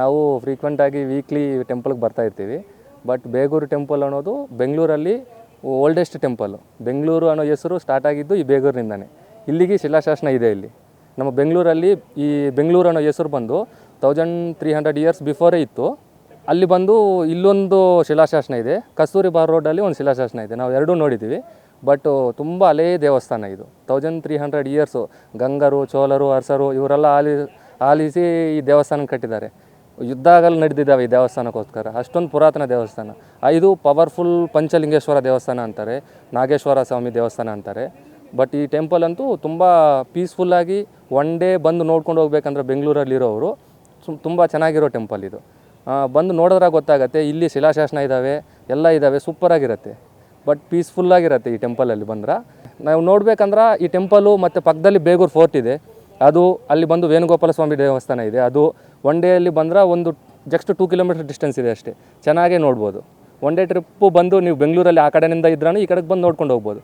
ನಾವು ಫ್ರೀಕ್ವೆಂಟಾಗಿ ವೀಕ್ಲಿ ಟೆಂಪಲ್ಗೆ ಬರ್ತಾ ಇರ್ತೀವಿ. ಬಟ್ ಬೇಗೂರು ಟೆಂಪಲ್ ಅನ್ನೋದು ಬೆಂಗಳೂರಲ್ಲಿ ಓಲ್ಡೆಸ್ಟ್ ಟೆಂಪಲ್ಲು. ಬೆಂಗಳೂರು ಅನ್ನೋ ಹೆಸರು ಸ್ಟಾರ್ಟ್ ಆಗಿದ್ದು ಈ ಬೇಗೂರಿನಿಂದನೇ. ಇಲ್ಲಿಗೆ ಶಿಲಾಶಾಸನ ಇದೆ. ಇಲ್ಲಿ ನಮ್ಮ ಬೆಂಗಳೂರಲ್ಲಿ ಈ ಬೆಂಗಳೂರು ಅನ್ನೋ ಹೆಸರು ಬಂದು 1300 ಇಯರ್ಸ್ ಬಿಫೋರೇ ಇತ್ತು. ಅಲ್ಲಿ ಬಂದು ಇಲ್ಲೊಂದು ಶಿಲಾಶಾಸನ ಇದೆ, ಕಸ್ತೂರಿ ಬಾರ್ ರೋಡಲ್ಲಿ ಒಂದು ಶಿಲಾಶಾಸನ ಇದೆ. ನಾವು ಎರಡೂ ನೋಡಿದ್ದೀವಿ. ಬಟ್ ತುಂಬ ಹಳೇ ದೇವಸ್ಥಾನ ಇದು. 1300 ಇಯರ್ಸು ಗಂಗರು, ಚೋಳರು, ಅರಸರು ಇವರೆಲ್ಲ ಆಲಿಸಿ ಈ ದೇವಸ್ಥಾನ ಕಟ್ಟಿದ್ದಾರೆ. ಯುದ್ಧ ಆಗಲು ನಡೆದಿದ್ದಾವೆ ಈ ದೇವಸ್ಥಾನಕ್ಕೋಸ್ಕರ. ಅಷ್ಟೊಂದು ಪುರಾತನ ದೇವಸ್ಥಾನ. ಇದು ಪವರ್ಫುಲ್ ಪಂಚಲಿಂಗೇಶ್ವರ ದೇವಸ್ಥಾನ ಅಂತಾರೆ, ನಾಗೇಶ್ವರ ಸ್ವಾಮಿ ದೇವಸ್ಥಾನ ಅಂತಾರೆ. ಬಟ್ ಈ ಟೆಂಪಲ್ ಅಂತೂ ತುಂಬ ಪೀಸ್ಫುಲ್ಲಾಗಿ ಒನ್ ಡೇ ಬಂದು ನೋಡ್ಕೊಂಡು ಹೋಗ್ಬೇಕಂದ್ರೆ ಬೆಂಗಳೂರಲ್ಲಿರೋರು ತುಂಬ ಚೆನ್ನಾಗಿರೋ ಟೆಂಪಲ್ ಇದು. ಬಂದು ನೋಡಿದ್ರೆ ಗೊತ್ತಾಗುತ್ತೆ. ಇಲ್ಲಿ ಶಿಲಾಶಾಸನ ಇದ್ದಾವೆ, ಎಲ್ಲ ಇದ್ದಾವೆ, ಸೂಪರಾಗಿರುತ್ತೆ. ಬಟ್ ಪೀಸ್ಫುಲ್ಲಾಗಿರುತ್ತೆ ಈ ಟೆಂಪಲಲ್ಲಿ ಬಂದ್ರೆ. ನಾವು ನೋಡ್ಬೇಕಂದ್ರೆ ಈ ಟೆಂಪಲು ಮತ್ತು ಪಕ್ಕದಲ್ಲಿ ಬೇಗೂರು ಫೋರ್ಟ್ ಇದೆ, ಅದು ಅಲ್ಲಿ ಬಂದು ವೇಣುಗೋಪಾಲ ಸ್ವಾಮಿ ದೇವಸ್ಥಾನ ಇದೆ. ಅದು ಒನ್ ಡೇಯಲ್ಲಿ ಬಂದ್ರೆ ಒಂದು ಜಸ್ಟ್ 2 ಕಿಲೋಮೀಟರ್ ಡಿಸ್ಟೆನ್ಸ್ ಇದೆ ಅಷ್ಟೇ. ಚೆನ್ನಾಗೇ ನೋಡ್ಬೋದು. ಒನ್ ಡೇ ಟ್ರಿಪ್ಪು ಬಂದು ನೀವು ಬೆಂಗಳೂರಲ್ಲಿ ಆ ಕಡೆಯಿಂದ ಇದ್ರೂ ಈ ಕಡೆಗೆ ಬಂದು ನೋಡ್ಕೊಂಡು ಹೋಗ್ಬೋದು.